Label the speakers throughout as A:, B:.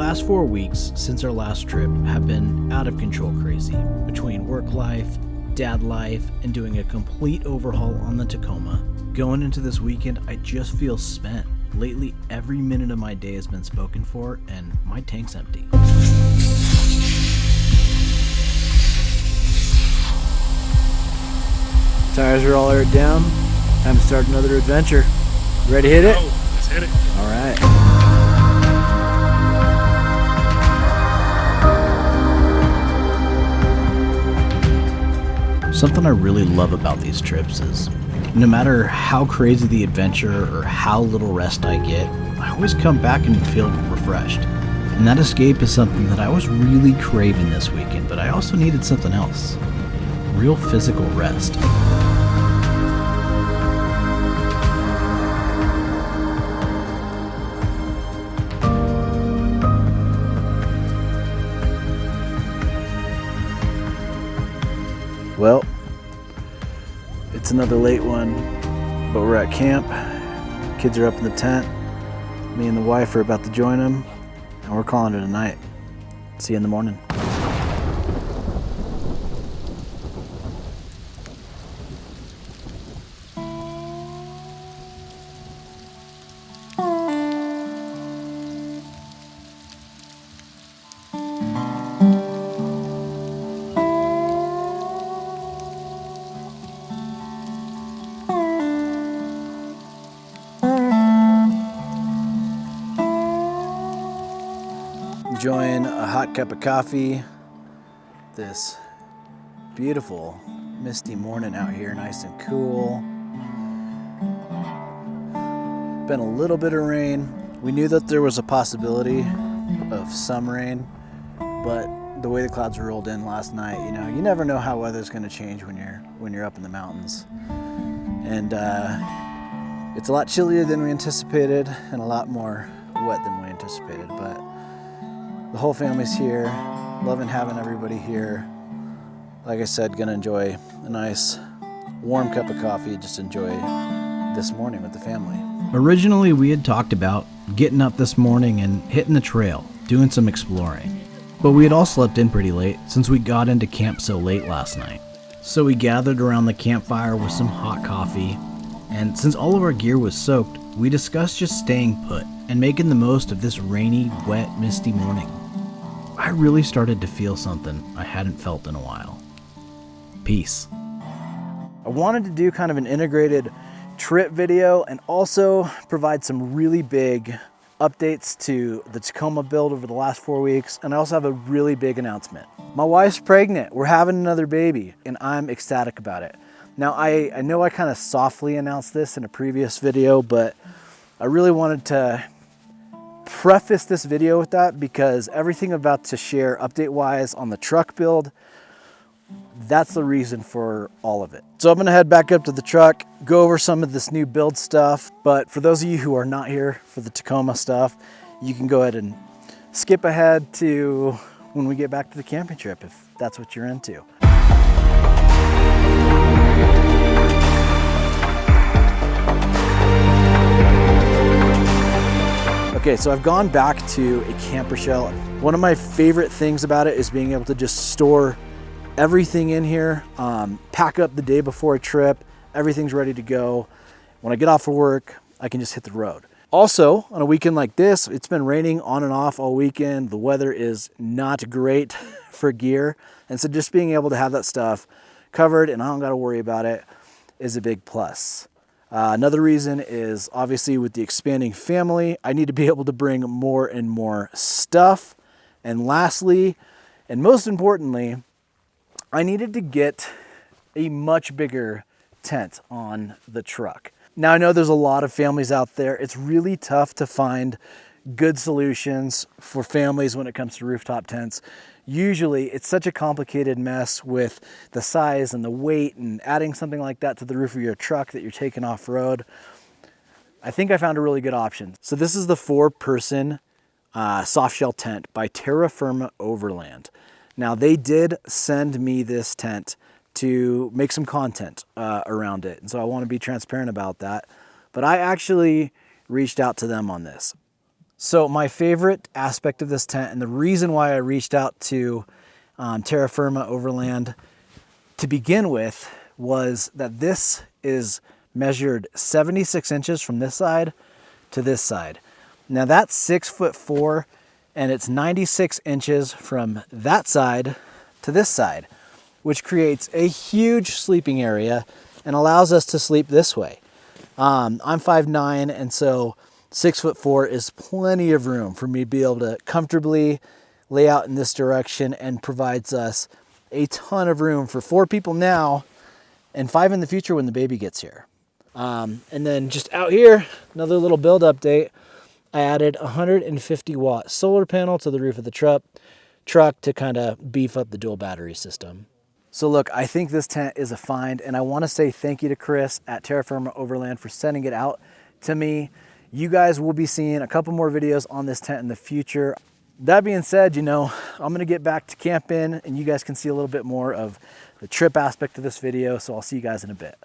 A: last 4 weeks since our last trip have been out of control crazy. Between work life, dad life, and doing a complete overhaul on the Tacoma, going into this weekend, I just feel spent. Lately, every minute of my day has been spoken for, and my tank's empty. Tires are all aired down. Time to start another adventure. Ready to hit it?
B: Oh, let's hit it.
A: All right. Something I really love about these trips is no matter how crazy the adventure or how little rest I get, I always come back and feel refreshed. And that escape is something that I was really craving this weekend, but I also needed something else. Real physical rest. Well, it's another late one, but we're at camp. Kids are up in the tent. Me and the wife are about to join them, and we're calling it a night. See you in the morning. Enjoying a hot cup of coffee. This beautiful misty morning out here, nice and cool. Been a little bit of rain. We knew that there was a possibility of some rain, but the way the clouds rolled in last night, you never know how weather's going to change when you're up in the mountains. And it's a lot chillier than we anticipated and a lot more wet than we anticipated, but the whole family's here, loving having everybody here. Like I said, gonna enjoy a nice warm cup of coffee, just enjoy this morning with the family. Originally, we had talked about getting up this morning and hitting the trail, doing some exploring. But we had all slept in pretty late since we got into camp so late last night. So we gathered around the campfire with some hot coffee, and since all of our gear was soaked, we discussed just staying put and making the most of this rainy, wet, misty morning. I really started to feel something I hadn't felt in a while. Peace. I wanted to do kind of an integrated trip video and also provide some really big updates to the Tacoma build over the last 4 weeks. And I also have a really big announcement. My wife's pregnant. We're having another baby and I'm ecstatic about it. Now I know I kind of softly announced this in a previous video, but I really wanted to preface this video with that because everything I'm about to share update-wise on the truck build, that's the reason for all of it. So I'm gonna head back up to the truck, go over some of this new build stuff, but for those of you who are not here for the Tacoma stuff, you can go ahead and skip ahead to when we get back to the camping trip if that's what you're into. Okay, so I've gone back to a camper shell. One of my favorite things about it is being able to just store everything in here, pack up the day before a trip, everything's ready to go. When I get off of work, I can just hit the road. Also, on a weekend like this, it's been raining on and off all weekend. The weather is not great for gear. And so just being able to have that stuff covered and I don't gotta worry about it is a big plus. Another reason is obviously with the expanding family, I need to be able to bring more and more stuff. And lastly, and most importantly, I needed to get a much bigger tent on the truck. Now I know there's a lot of families out there. It's really tough to find good solutions for families when it comes to rooftop tents. Usually it's such a complicated mess with the size and the weight and adding something like that to the roof of your truck that you're taking off-road. I think I found a really good option. So this is the 4-person soft shell tent by Terra Firma Overland. Now they did send me this tent to make some content around it. And so I want to be transparent about that. But I actually reached out to them on this. So my favorite aspect of this tent, and the reason why I reached out to Terra Firma Overland to begin with, was that this is measured 76 inches from this side to this side. Now that's 6'4", and it's 96 inches from that side to this side, which creates a huge sleeping area and allows us to sleep this way. I'm 5'9", and so 6'4" is plenty of room for me to be able to comfortably lay out in this direction, and provides us a ton of room for 4 people now and 5 in the future when the baby gets here. And then just out here, another little build update. I added a 150 watt solar panel to the roof of the truck to kind of beef up the dual battery system. So look, I think this tent is a find, and I want to say thank you to Chris at Terra Firma Overland for sending it out to me. You guys will be seeing a couple more videos on this tent in the future. That being said, you know, I'm gonna get back to camping, and you guys can see a little bit more of the trip aspect of this video, so I'll see you guys in a bit.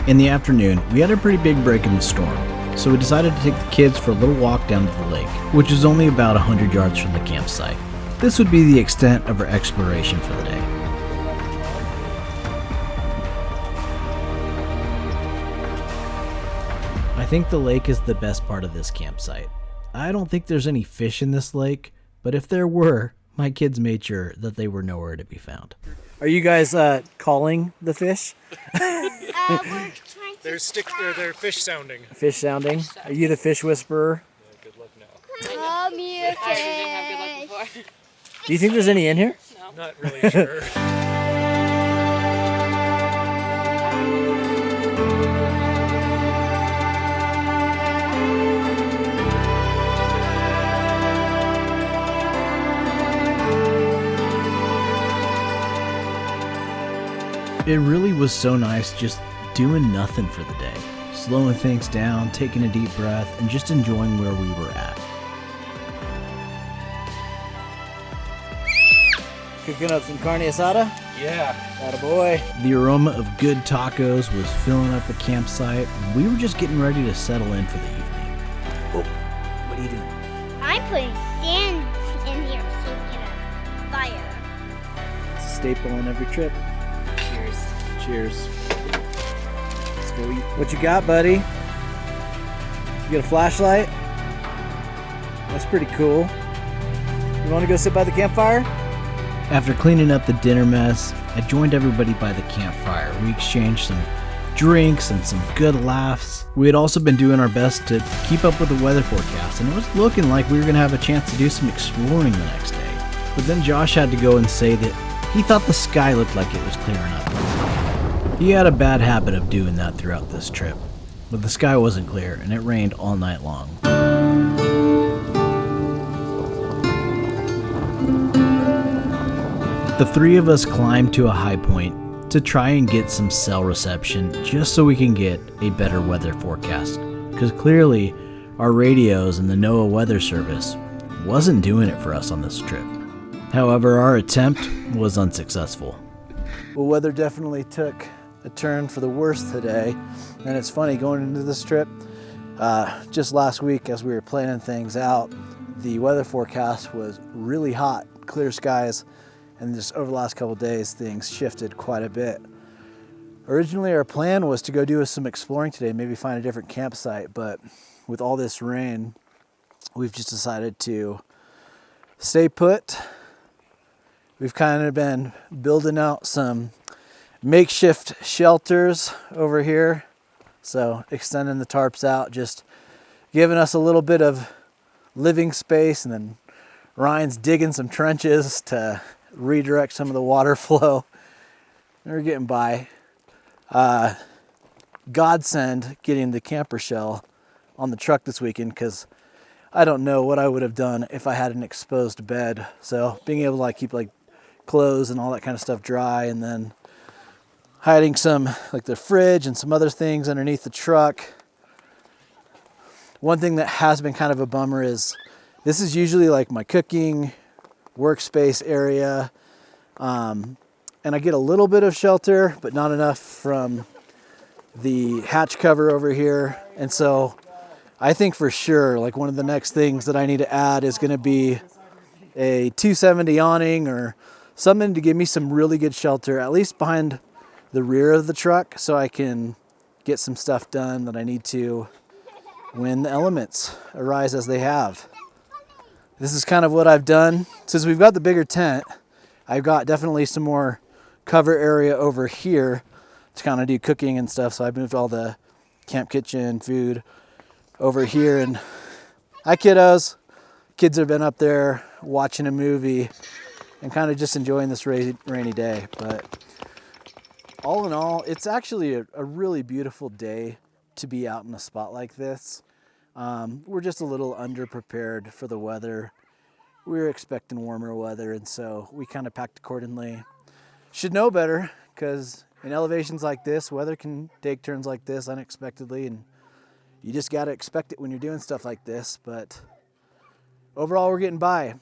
A: In the afternoon, we had a pretty big break in the storm, so we decided to take the kids for a little walk down to the lake, which is only about 100 yards from the campsite. This would be the extent of our exploration for the day. I think the lake is the best part of this campsite. I don't think there's any fish in this lake, but if there were, my kids made sure that they were nowhere to be found. Are you guys calling the fish?
B: They're fish sounding.
A: Fish sounding? Are you the fish whisperer?
B: Yeah, good luck now.
C: Come here,
D: I didn't have good luck before.
A: Do you think there's any in here?
D: No.
B: Not really sure.
A: It really was so nice just doing nothing for the day. Slowing things down, taking a deep breath, and just enjoying where we were at. Cooking up some carne asada?
B: Yeah.
A: Attaboy. The aroma of good tacos was filling up the campsite. We were just getting ready to settle in for the evening. Oh, what are you doing?
C: I'm putting sand in here so we get a fire.
A: It's a staple on every trip.
D: Cheers.
A: Cheers. Let's go eat. What you got, buddy? You got a flashlight? That's pretty cool. You want to go sit by the campfire? After cleaning up the dinner mess, I joined everybody by the campfire. We exchanged some drinks and some good laughs. We had also been doing our best to keep up with the weather forecast, and it was looking like we were going to have a chance to do some exploring the next day. But then Josh had to go and say that he thought the sky looked like it was clearing up. He had a bad habit of doing that throughout this trip, but the sky wasn't clear and it rained all night long. The three of us climbed to a high point to try and get some cell reception just so we can get a better weather forecast, because clearly our radios and the NOAA Weather Service wasn't doing it for us on this trip. However, our attempt was unsuccessful. Well, weather definitely took a turn for the worse today, and it's funny going into this trip. Just last week as we were planning things out, the weather forecast was really hot, clear skies, and just over the last couple of days things shifted quite a bit. Originally our plan was to go do some exploring today, maybe find a different campsite, but with all this rain, we've just decided to stay put. We've kind of been building out some makeshift shelters over here. So extending the tarps out, just giving us a little bit of living space, and then Ryan's digging some trenches to redirect some of the water flow. We're getting by. Godsend getting the camper shell on the truck this weekend, because I don't know what I would have done if I had an exposed bed. So being able to keep clothes and all that kind of stuff dry, and then hiding some, like the fridge and some other things underneath the truck. One thing that has been kind of a bummer is this is usually like my cooking workspace area. And I get a little bit of shelter, but not enough from the hatch cover over here. And so I think for sure, like one of the next things that I need to add is going to be a 270 awning or something to give me some really good shelter, at least behind the rear of the truck, so I can get some stuff done that I need to when the elements arise as they have. This is kind of what I've done. Since we've got the bigger tent, I've got definitely some more cover area over here to kind of do cooking and stuff. So I've moved all the camp kitchen food over here. And hi kiddos. Kids have been up there watching a movie and kind of just enjoying this rainy day. But all in all, it's actually a really beautiful day to be out in a spot like this. We're just a little underprepared for the weather. We were expecting warmer weather, and so we kind of packed accordingly. Should know better, because in elevations like this, weather can take turns like this unexpectedly, and you just got to expect it when you're doing stuff like this. But overall, we're getting by.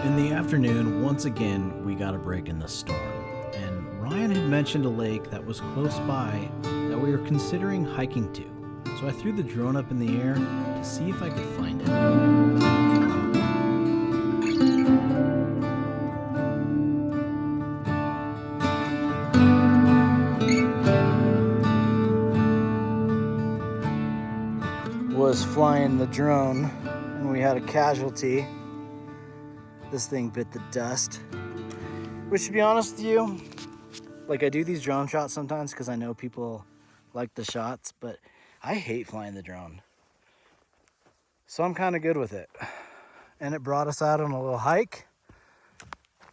A: In the afternoon, once again, we got a break in the storm. And Ryan had mentioned a lake that was close by that we were considering hiking to. So I threw the drone up in the air to see if I could find it. Was flying the drone and we had a casualty. This thing bit the dust. Which, to be honest with you, like I do these drone shots sometimes because I know people like the shots, but I hate flying the drone. So I'm kind of good with it. And it brought us out on a little hike.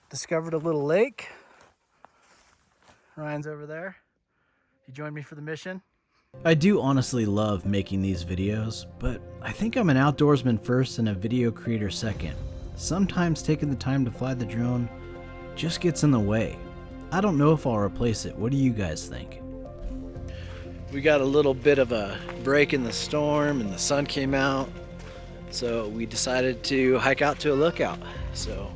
A: Discovered a little lake. Ryan's over there. He joined me for the mission. I do honestly love making these videos, but I think I'm an outdoorsman first and a video creator second. Sometimes taking the time to fly the drone just gets in the way. I don't know if I'll replace it. What do you guys think? We got a little bit of a break in the storm and the sun came out, so we decided to hike out to a lookout. So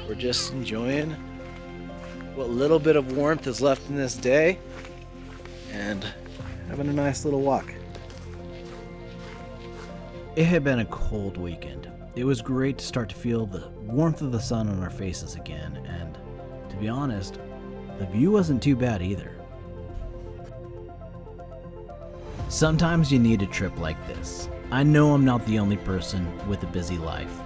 A: we're just enjoying what little bit of warmth is left in this day and having a nice little walk. It had been a cold weekend. It was great to start to feel the warmth of the sun on our faces again, and to be honest, the view wasn't too bad either. Sometimes you need a trip like this. I know I'm not the only person with a busy life.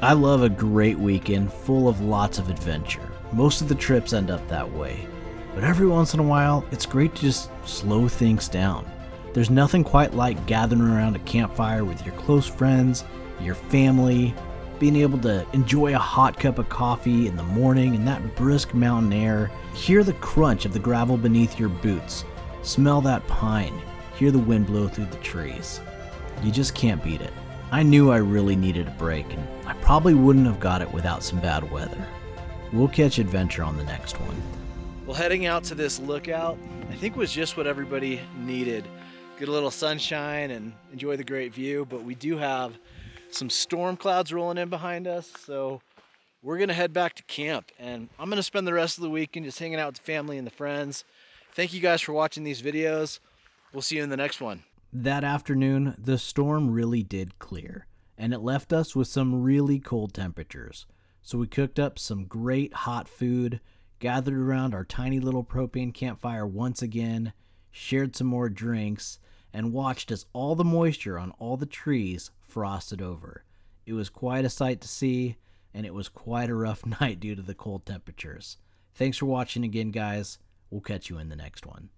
A: I love a great weekend full of lots of adventure. Most of the trips end up that way. But every once in a while, it's great to just slow things down. There's nothing quite like gathering around a campfire with your close friends, your family, being able to enjoy a hot cup of coffee in the morning in that brisk mountain air, hear the crunch of the gravel beneath your boots, smell that pine, hear the wind blow through the trees. You just can't beat it. I knew I really needed a break, and I probably wouldn't have got it without some bad weather. We'll catch adventure on the next one. Well, heading out to this lookout, I think was just what everybody needed. Get a little sunshine and enjoy the great view, but we do have some storm clouds rolling in behind us, so we're gonna head back to camp, and I'm gonna spend the rest of the weekend just hanging out with the family and the friends. Thank you guys for watching these videos. We'll see you in the next one. That afternoon, the storm really did clear, and it left us with some really cold temperatures. So we cooked up some great hot food, gathered around our tiny little propane campfire once again, shared some more drinks, and watched as all the moisture on all the trees frosted over. It was quite a sight to see, and it was quite a rough night due to the cold temperatures. Thanks for watching again, guys. We'll catch you in the next one.